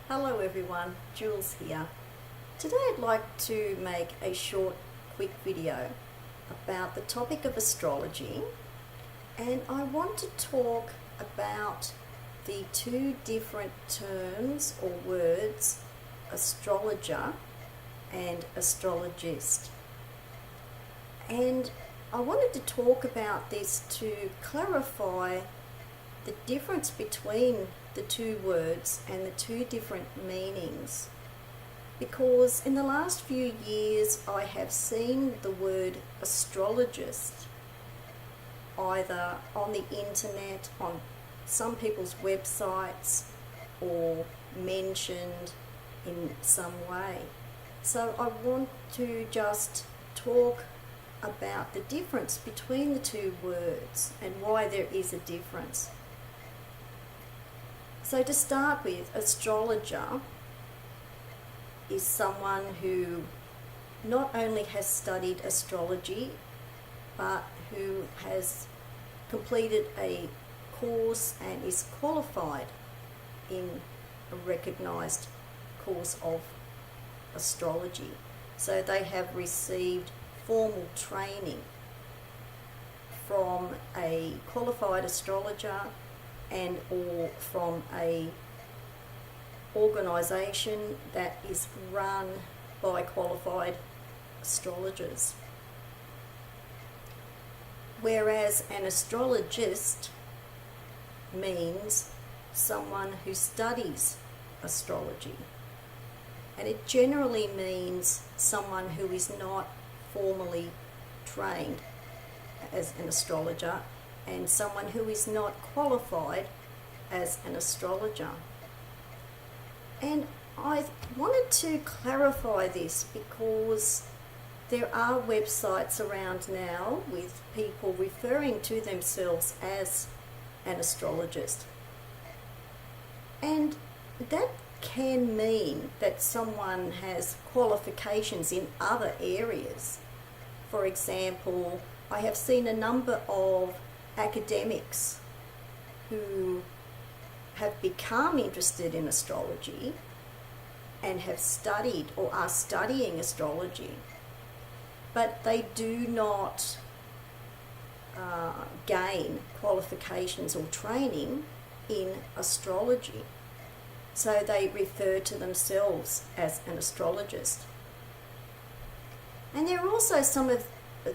Hello everyone, Jules here. Today I'd like to make a short, quick video about the topic of astrology, and I want to talk about the two different terms or words, astrologer and astrologist. And I wanted to talk about this to clarify the difference between the two words and the two different meanings, because in the last few years I have seen the word astrologist either on the internet, on some people's websites, or mentioned in some way. So I want to just talk about the difference between the two words and why there is a difference. So to start with, astrologer is someone who not only has studied astrology, but who has completed a course and is qualified in a recognised course of astrology. So they have received formal training from a qualified astrologer and or from a organisation that is run by qualified astrologers. Whereas an astrologist means someone who studies astrology, and it generally means someone who is not formally trained as an astrologer and someone who is not qualified as an astrologer. And I wanted to clarify this because there are websites around now with people referring to themselves as an astrologist. And that can mean that someone has qualifications in other areas. For example, I have seen a number of academics who have become interested in astrology and have studied or are studying astrology, but they do not gain qualifications or training in astrology. So they refer to themselves as an astrologist. And there are also some of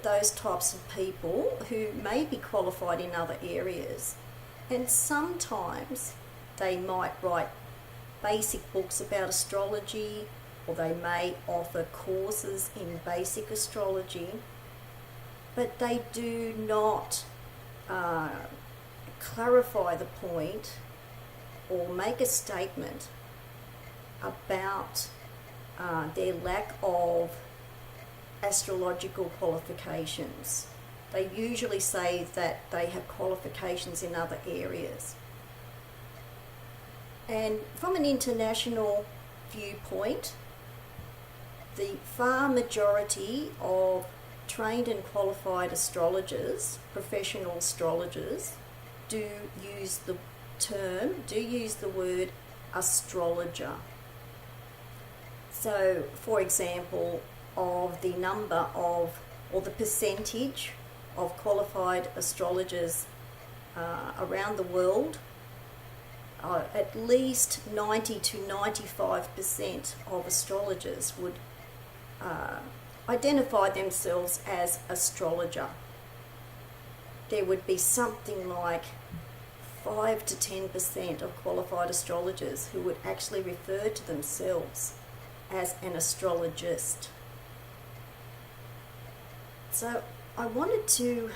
those types of people who may be qualified in other areas, and sometimes they might write basic books about astrology, or they may offer courses in basic astrology, but they do not clarify the point or make a statement about their lack of astrological qualifications. They usually say that they have qualifications in other areas. And from an international viewpoint, the far majority of trained and qualified astrologers, professional astrologers, do use the word astrologer. So, for example, of the number of, or the percentage of qualified astrologers around the world, at least 90 to 95% of astrologers would identify themselves as astrologer. There would be something like 5 to 10% of qualified astrologers who would actually refer to themselves as an astrologist. So I wanted to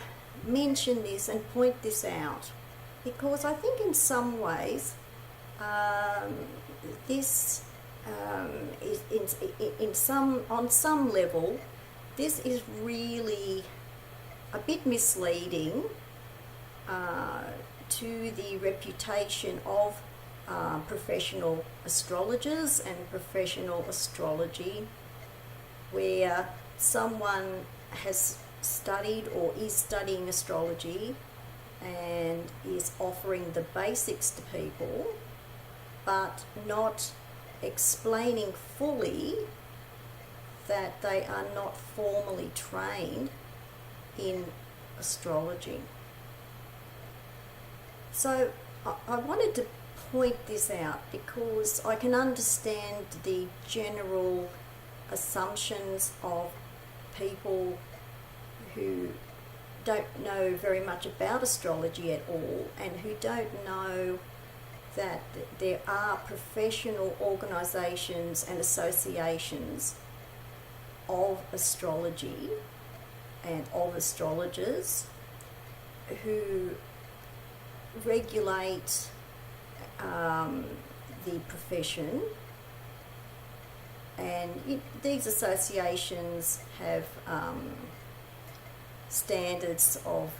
mention this and point this out because I think in some ways this is on some level this is really a bit misleading to the reputation of professional astrologers and professional astrology, where someone has studied or is studying astrology and is offering the basics to people, but not explaining fully that they are not formally trained in astrology. So I wanted to point this out because I can understand the general assumptions of people who don't know very much about astrology at all, and who don't know that there are professional organisations and associations of astrology and of astrologers who regulate the profession, and these associations have standards of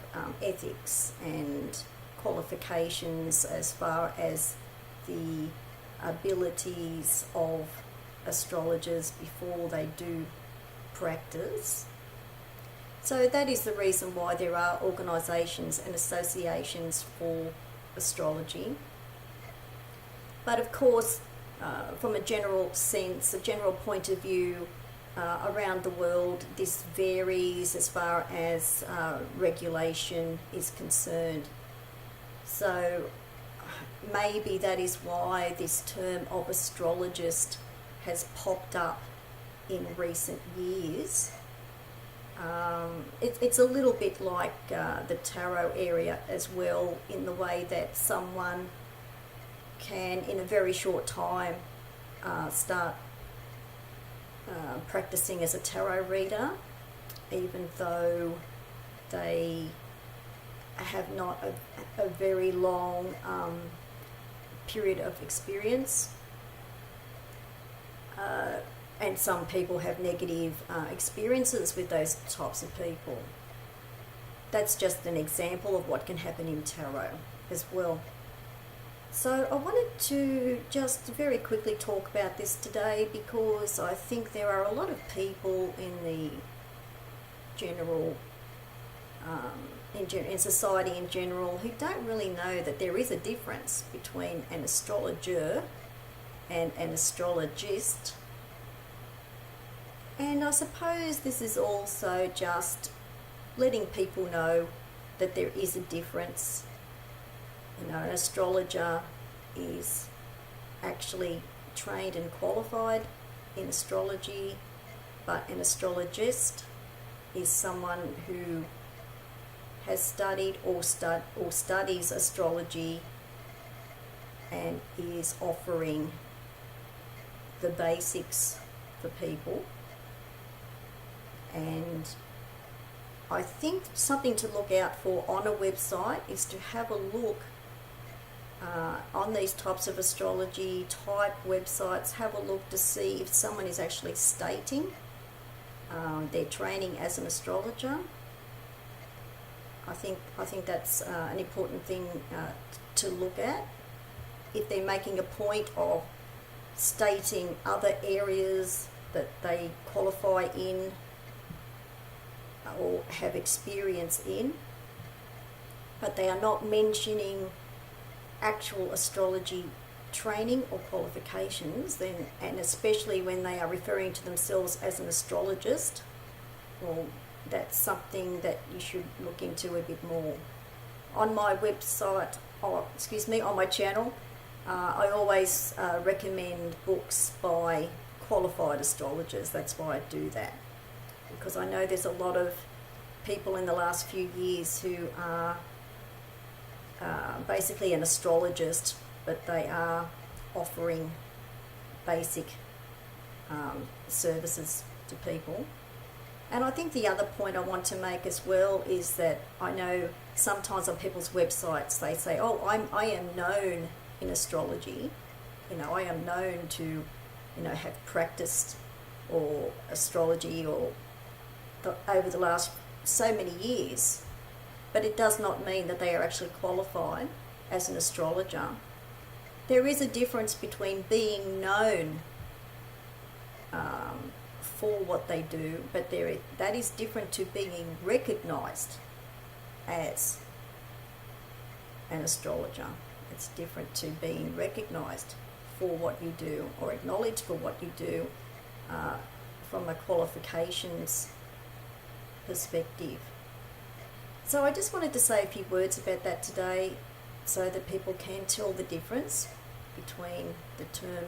ethics and qualifications as far as the abilities of astrologers before they do practice. So that is the reason why there are organisations and associations for astrology. But of course, from a general sense, a general point of view, around the world, this varies as far as regulation is concerned. So maybe that is why this term of astrologist has popped up in recent years. It's a little bit like the tarot area as well, in the way that someone can, in a very short time, start practicing as a tarot reader, even though they have not a very long period of experience. And some people have negative experiences with those types of people. That's just an example of what can happen in tarot as well. So I wanted to just very quickly talk about this today, because I think there are a lot of people in the general, in society in general, who don't really know that there is a difference between an astrologer and an astrologist. And I suppose this is also just letting people know that there is a difference. You know, an astrologer is actually trained and qualified in astrology, but an astrologist is someone who has studied or studies astrology and is offering the basics for people. And I think something to look out for on a website is to have a look on these types of astrology type websites. Have a look to see if someone is actually stating their training as an astrologer. I think that's an important thing to look at. If they're making a point of stating other areas that they qualify in or have experience in, but they are not mentioning actual astrology training or qualifications, then, and especially when they are referring to themselves as an astrologist, well, that's something that you should look into a bit more. On my website, on my channel, I always recommend books by qualified astrologers. That's why I do that, because I know there's a lot of people in the last few years who are basically an astrologist, but they are offering basic services to people. And I think the other point I want to make as well is that I know sometimes on people's websites they say, oh, I am known in astrology, I am known to, have practiced or astrology or over the last so many years, but it does not mean that they are actually qualified as an astrologer. There is a difference between being known for what they do, but that is different to being recognised as an astrologer. It's different to being recognised for what you do or acknowledged for what you do from a qualifications perspective. So I just wanted to say a few words about that today so that people can tell the difference between the term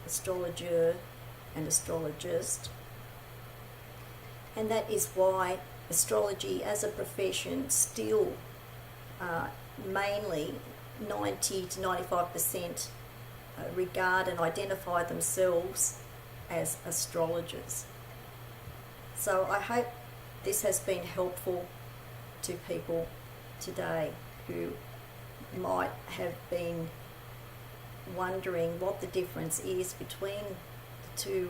astrologer and astrologist. And that is why astrology as a profession still mainly 90 to 95% regard and identify themselves as astrologers. So I hope this has been helpful to people today who might have been wondering what the difference is between the two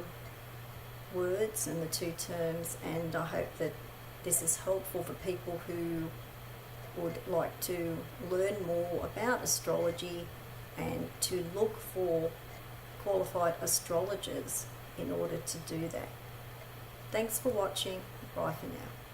words and the two terms, and I hope that this is helpful for people who would like to learn more about astrology and to look for qualified astrologers in order to do that. Thanks for watching. Bye for now.